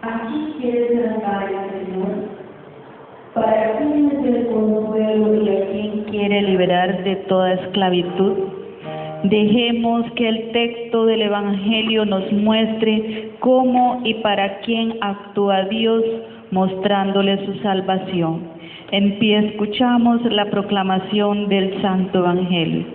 Aquí quiere tratar el Señor. ¿Para quién es el consuelo y a quién quiere liberar de toda esclavitud? Dejemos que el texto del Evangelio nos muestre cómo y para quién actúa Dios, mostrándole su salvación. En pie escuchamos la proclamación del Santo Evangelio.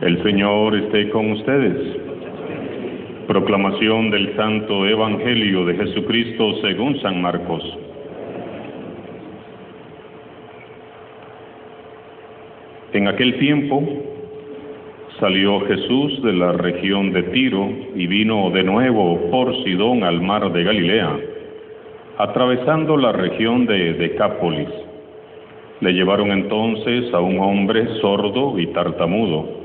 El Señor esté con ustedes. Proclamación del Santo Evangelio de Jesucristo según San Marcos. En aquel tiempo salió Jesús de la región de Tiro y vino de nuevo por Sidón al mar de Galilea, atravesando la región de Decápolis. Le llevaron entonces a un hombre sordo y tartamudo,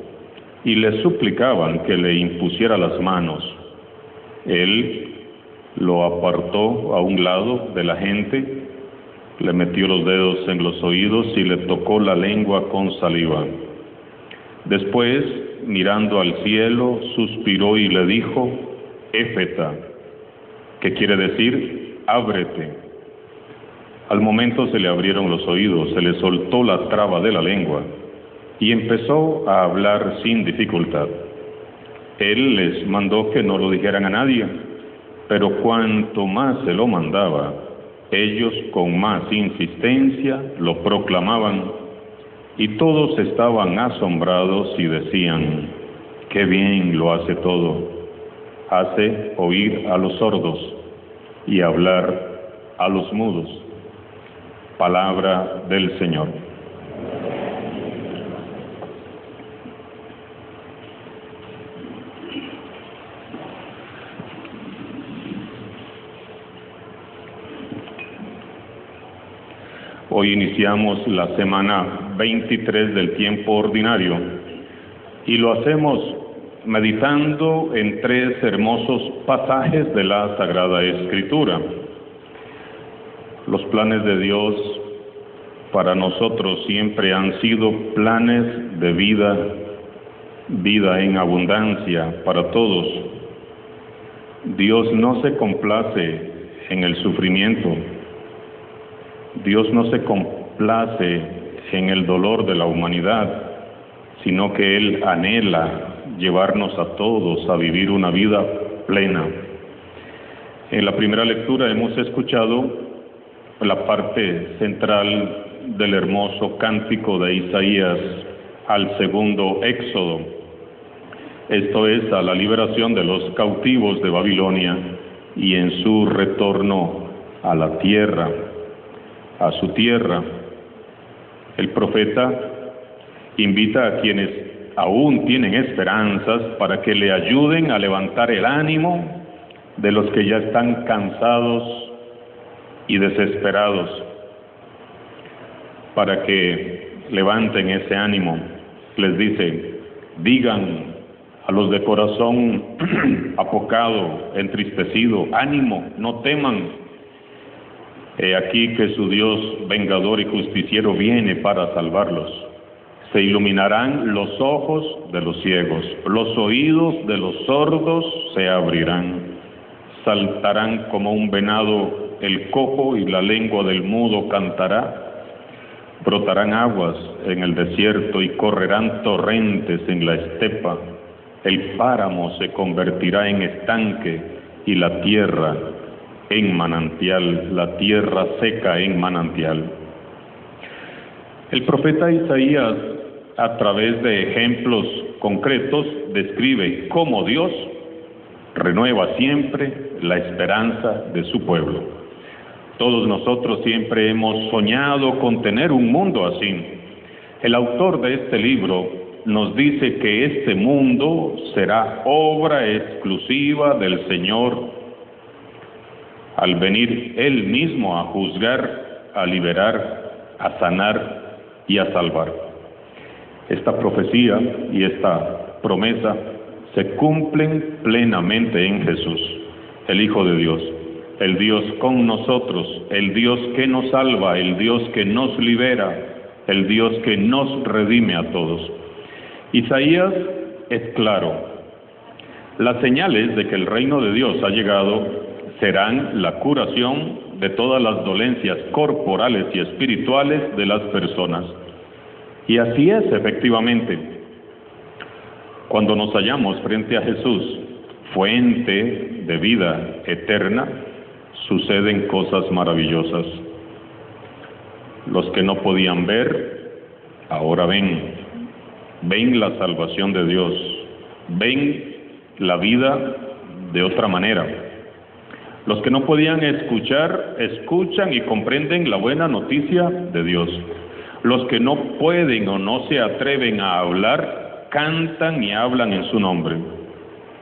y le suplicaban que le impusiera las manos. Él lo apartó a un lado de la gente, le metió los dedos en los oídos y le tocó la lengua con saliva. Después, mirando al cielo, suspiró y le dijo: Éfeta, que quiere decir ábrete. Al momento se le abrieron los oídos, se le soltó la traba de la lengua y empezó a hablar sin dificultad. Él les mandó que no lo dijeran a nadie, pero cuanto más se lo mandaba, ellos con más insistencia lo proclamaban, y todos estaban asombrados y decían: ¡qué bien lo hace todo! Hace oír a los sordos y hablar a los mudos. Palabra del Señor. Hoy iniciamos la semana 23 del tiempo ordinario y lo hacemos meditando en tres hermosos pasajes de la Sagrada Escritura. Los planes de Dios para nosotros siempre han sido planes de vida, vida en abundancia para todos. Dios no se complace en el sufrimiento. Dios no se complace en el dolor de la humanidad, sino que Él anhela llevarnos a todos a vivir una vida plena. En la primera lectura hemos escuchado la parte central del hermoso cántico de Isaías al segundo Éxodo. Esto es a la liberación de los cautivos de Babilonia y en su retorno a la tierra, a su tierra. El profeta invita a quienes aún tienen esperanzas para que le ayuden a levantar el ánimo de los que ya están cansados y desesperados, para que levanten ese ánimo. Les dice: digan a los de corazón apocado, entristecido: ánimo, no teman. He aquí que su Dios vengador y justiciero viene para salvarlos. Se iluminarán los ojos de los ciegos, los oídos de los sordos se abrirán, saltarán como un venado el cojo y la lengua del mudo cantará. Brotarán aguas en el desierto y correrán torrentes en la estepa. El páramo se convertirá en estanque y la tierra en manantial, la tierra seca en manantial. El profeta Isaías, a través de ejemplos concretos, describe cómo Dios renueva siempre la esperanza de su pueblo. Todos nosotros siempre hemos soñado con tener un mundo así. El autor de este libro nos dice que este mundo será obra exclusiva del Señor al venir Él mismo a juzgar, a liberar, a sanar y a salvar. Esta profecía y esta promesa se cumplen plenamente en Jesús, el Hijo de Dios, el Dios con nosotros, el Dios que nos salva, el Dios que nos libera, el Dios que nos redime a todos. Isaías es claro: las señales de que el reino de Dios ha llegado serán la curación de todas las dolencias corporales y espirituales de las personas. Y así es, efectivamente. Cuando nos hallamos frente a Jesús, fuente de vida eterna, suceden cosas maravillosas. Los que no podían ver, ahora ven. Ven la salvación de Dios. Ven la vida de otra manera. Los que no podían escuchar, escuchan y comprenden la buena noticia de Dios. Los que no pueden o no se atreven a hablar, cantan y hablan en su nombre.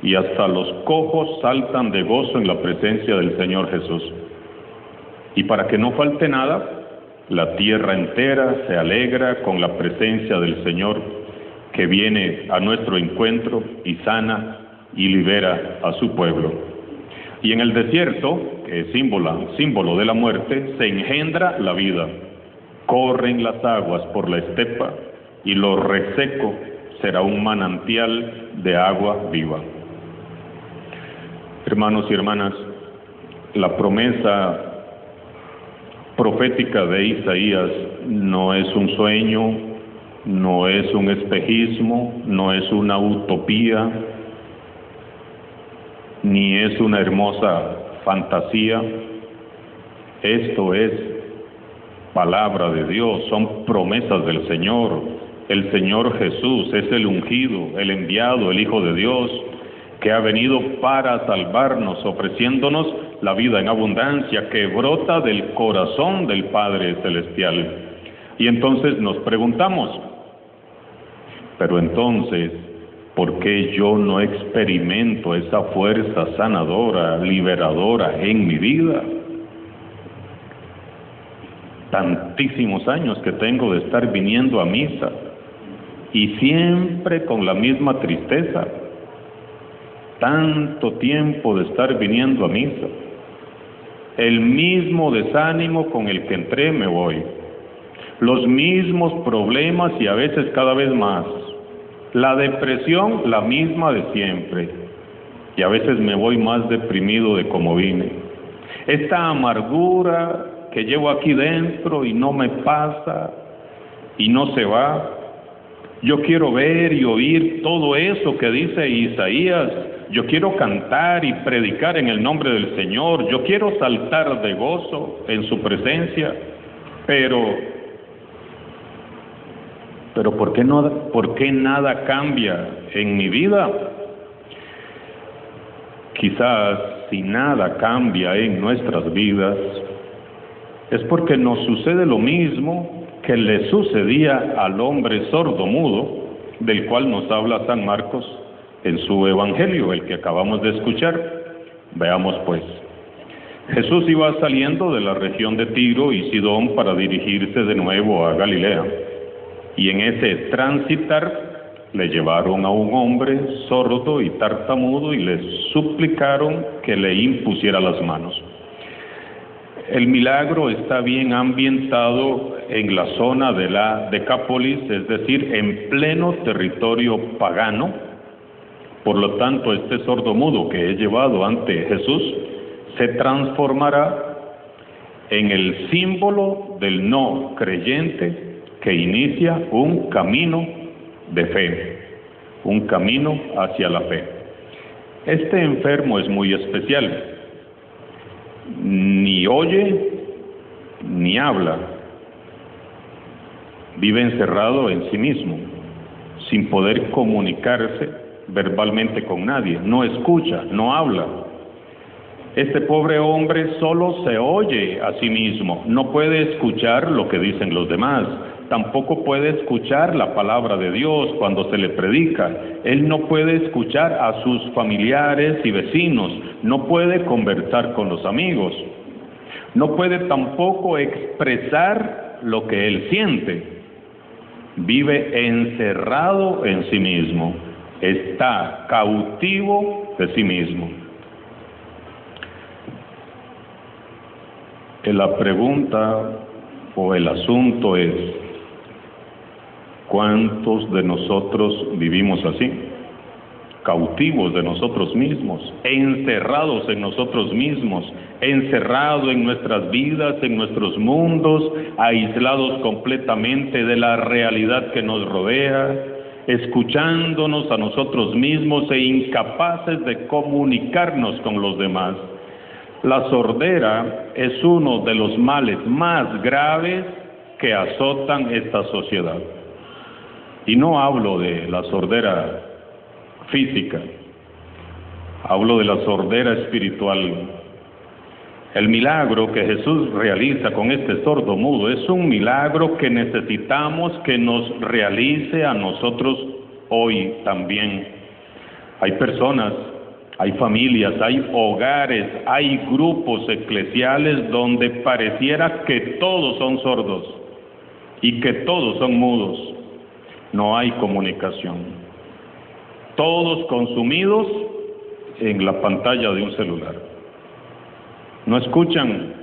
Y hasta los cojos saltan de gozo en la presencia del Señor Jesús. Y para que no falte nada, la tierra entera se alegra con la presencia del Señor, que viene a nuestro encuentro y sana y libera a su pueblo. Y en el desierto, que es símbolo de la muerte, se engendra la vida. Corren las aguas por la estepa y lo reseco será un manantial de agua viva. Hermanos y hermanas, la promesa profética de Isaías no es un sueño, no es un espejismo, no es una utopía, ni es una hermosa fantasía. Esto es palabra de Dios, son promesas del Señor. El Señor Jesús es el ungido, el enviado, el Hijo de Dios, que ha venido para salvarnos, ofreciéndonos la vida en abundancia que brota del corazón del Padre Celestial. Y entonces nos preguntamos, pero entonces, ¿por qué yo no experimento esa fuerza sanadora, liberadora en mi vida? Tantísimos años que tengo de estar viniendo a misa y siempre con la misma tristeza. Tanto tiempo de estar viniendo a misa. El mismo desánimo con el que entré me voy. Los mismos problemas y a veces cada vez más. La depresión, la misma de siempre. Y a veces me voy más deprimido de como vine. Esta amargura que llevo aquí dentro y no me pasa y no se va. Yo quiero ver y oír todo eso que dice Isaías. Yo quiero cantar y predicar en el nombre del Señor. Yo quiero saltar de gozo en su presencia. Pero ¿por qué nada cambia en mi vida? Quizás si nada cambia en nuestras vidas, es porque nos sucede lo mismo que le sucedía al hombre sordomudo, del cual nos habla San Marcos en su Evangelio, el que acabamos de escuchar. Veamos pues. Jesús iba saliendo de la región de Tiro y Sidón para dirigirse de nuevo a Galilea. Y en ese transitar le llevaron a un hombre sordo y tartamudo y le suplicaron que le impusiera las manos. El milagro está bien ambientado en la zona de la Decápolis, es decir, en pleno territorio pagano. Por lo tanto, este sordomudo que es llevado ante Jesús se transformará en el símbolo del no creyente que inicia un camino de fe, un camino hacia la fe. Este enfermo es muy especial. Ni oye, ni habla. Vive encerrado en sí mismo, sin poder comunicarse verbalmente con nadie. No escucha, no habla. Este pobre hombre solo se oye a sí mismo, no puede escuchar lo que dicen los demás, tampoco puede escuchar la palabra de Dios cuando se le predica, él no puede escuchar a sus familiares y vecinos, no puede conversar con los amigos, no puede tampoco expresar lo que él siente, vive encerrado en sí mismo, está cautivo de sí mismo. La pregunta o el asunto es, ¿cuántos de nosotros vivimos así? Cautivos de nosotros mismos, encerrados en nosotros mismos, encerrados en nuestras vidas, en nuestros mundos, aislados completamente de la realidad que nos rodea, escuchándonos a nosotros mismos e incapaces de comunicarnos con los demás. La sordera es uno de los males más graves que azotan esta sociedad. Y no hablo de la sordera física, hablo de la sordera espiritual. El milagro que Jesús realiza con este sordo mudo es un milagro que necesitamos que nos realice a nosotros hoy también. Hay personas, hay familias, hay hogares, hay grupos eclesiales donde pareciera que todos son sordos y que todos son mudos. No hay comunicación. Todos consumidos en la pantalla de un celular. No escuchan,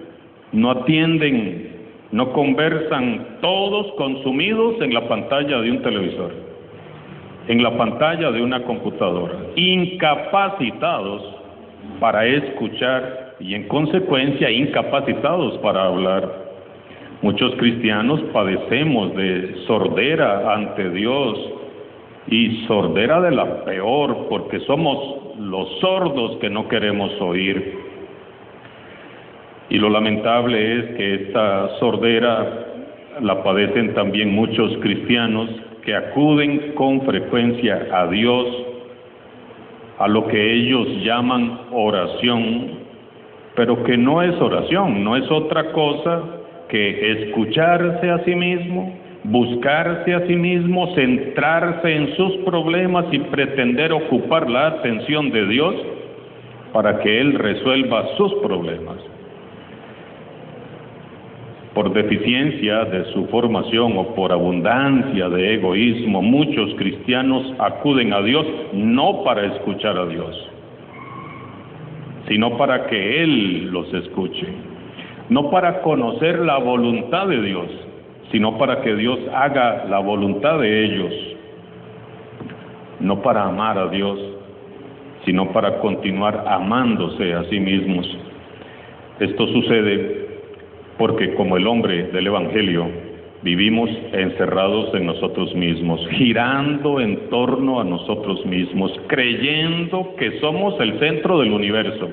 no atienden, no conversan, todos consumidos en la pantalla de un televisor, en la pantalla de una computadora, incapacitados para escuchar y en consecuencia incapacitados para hablar. Muchos cristianos padecemos de sordera ante Dios y sordera de la peor, porque somos los sordos que no queremos oír. Y lo lamentable es que esta sordera la padecen también muchos cristianos que acuden con frecuencia a Dios, a lo que ellos llaman oración, pero que no es oración, no es otra cosa que escucharse a sí mismo, buscarse a sí mismo, centrarse en sus problemas y pretender ocupar la atención de Dios para que Él resuelva sus problemas. Por deficiencia de su formación o por abundancia de egoísmo, muchos cristianos acuden a Dios no para escuchar a Dios, sino para que Él los escuche, no para conocer la voluntad de Dios, sino para que Dios haga la voluntad de ellos, no para amar a Dios, sino para continuar amándose a sí mismos. Esto sucede porque como el hombre del Evangelio, vivimos encerrados en nosotros mismos, girando en torno a nosotros mismos, creyendo que somos el centro del universo.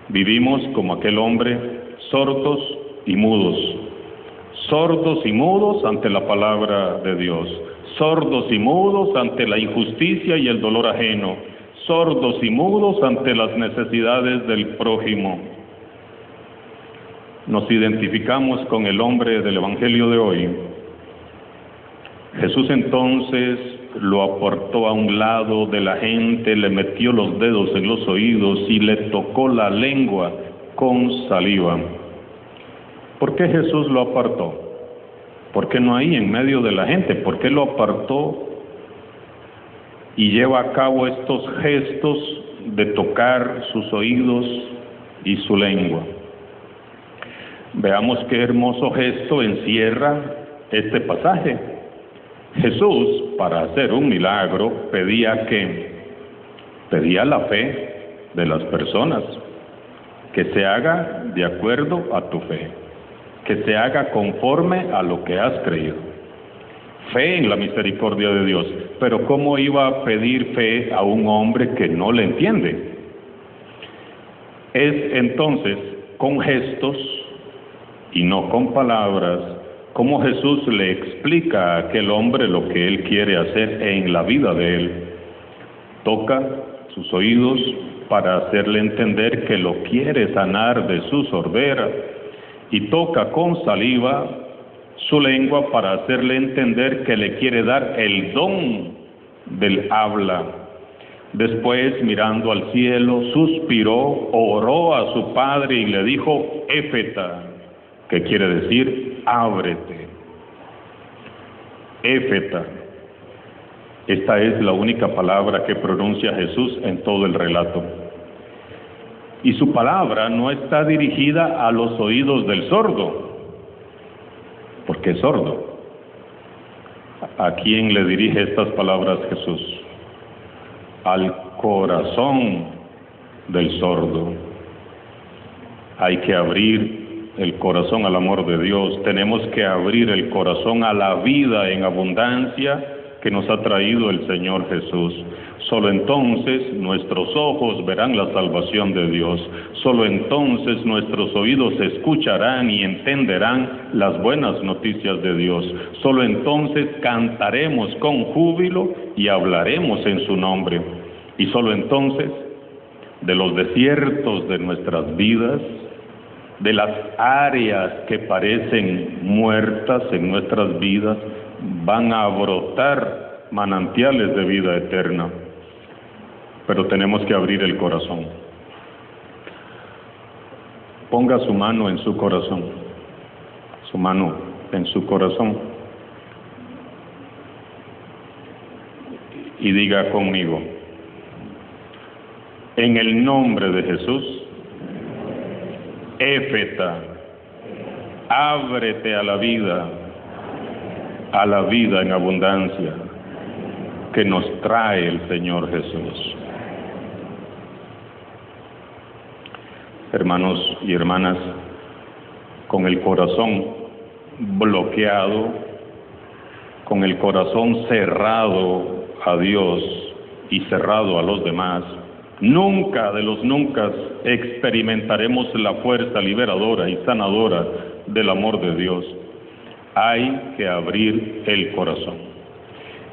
Vivimos como aquel hombre, sordos y mudos ante la palabra de Dios, sordos y mudos ante la injusticia y el dolor ajeno, sordos y mudos ante las necesidades del prójimo. Nos identificamos con el hombre del Evangelio de hoy. Jesús entonces lo apartó a un lado de la gente, le metió los dedos en los oídos y le tocó la lengua con saliva. ¿Por qué Jesús lo apartó? ¿Por qué no ahí en medio de la gente? ¿Por qué lo apartó y lleva a cabo estos gestos de tocar sus oídos y su lengua? Veamos qué hermoso gesto encierra este pasaje. Jesús, para hacer un milagro, pedía la fe de las personas, que se haga de acuerdo a tu fe, que se haga conforme a lo que has creído. Fe en la misericordia de Dios. Pero ¿cómo iba a pedir fe a un hombre que no le entiende? Es entonces con gestos y no con palabras, como Jesús le explica a aquel hombre lo que él quiere hacer en la vida de él. Toca sus oídos para hacerle entender que lo quiere sanar de su sordera, y toca con saliva su lengua para hacerle entender que le quiere dar el don del habla. Después, mirando al cielo, suspiró, oró a su padre y le dijo, Éfeta, que quiere decir, ábrete. Éfeta. Esta es la única palabra que pronuncia Jesús en todo el relato. Y su palabra no está dirigida a los oídos del sordo, porque es sordo. ¿A quién le dirige estas palabras Jesús? Al corazón del sordo. Hay que abrir el corazón al amor de Dios. Tenemos que abrir el corazón a la vida en abundancia que nos ha traído el Señor Jesús. Solo entonces nuestros ojos verán la salvación de Dios. Solo entonces nuestros oídos escucharán y entenderán las buenas noticias de Dios. Solo entonces cantaremos con júbilo y hablaremos en su nombre. Y solo entonces, de los desiertos de nuestras vidas, de las áreas que parecen muertas en nuestras vidas, van a brotar manantiales de vida eterna. Pero tenemos que abrir el corazón. Ponga su mano en su corazón. Su mano en su corazón. Y diga conmigo, en el nombre de Jesús, Éfeta, ábrete a la vida en abundancia que nos trae el Señor Jesús. Hermanos y hermanas, con el corazón bloqueado, con el corazón cerrado a Dios y cerrado a los demás, nunca de los nunca experimentaremos la fuerza liberadora y sanadora del amor de Dios. Hay que abrir el corazón.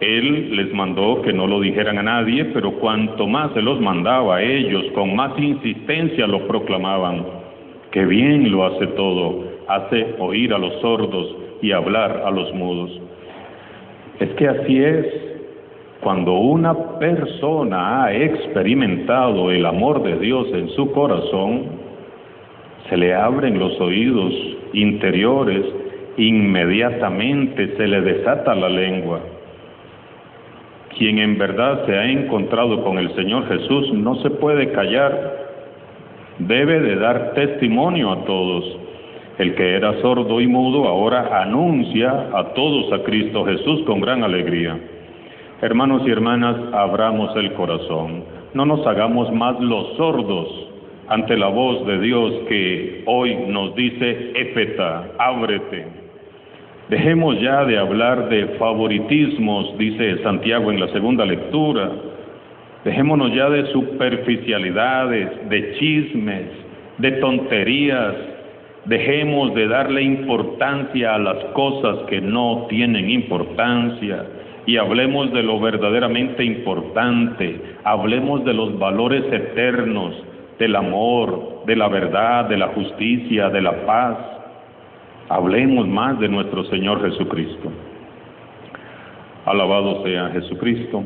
Él les mandó que no lo dijeran a nadie, pero cuanto más se los mandaba a ellos, con más insistencia lo proclamaban. ¡Qué bien lo hace todo! Hace oír a los sordos y hablar a los mudos. Es que así es. Cuando una persona ha experimentado el amor de Dios en su corazón, se le abren los oídos interiores, inmediatamente se le desata la lengua. Quien en verdad se ha encontrado con el Señor Jesús no se puede callar, debe de dar testimonio a todos. El que era sordo y mudo ahora anuncia a todos a Cristo Jesús con gran alegría. Hermanos y hermanas, abramos el corazón, no nos hagamos más los sordos ante la voz de Dios que hoy nos dice, Éfeta, ábrete. Dejemos ya de hablar de favoritismos, dice Santiago en la segunda lectura. Dejémonos ya de superficialidades, de chismes, de tonterías. Dejemos de darle importancia a las cosas que no tienen importancia y hablemos de lo verdaderamente importante. Hablemos de los valores eternos, del amor, de la verdad, de la justicia, de la paz. Hablemos más de nuestro Señor Jesucristo. Alabado sea Jesucristo.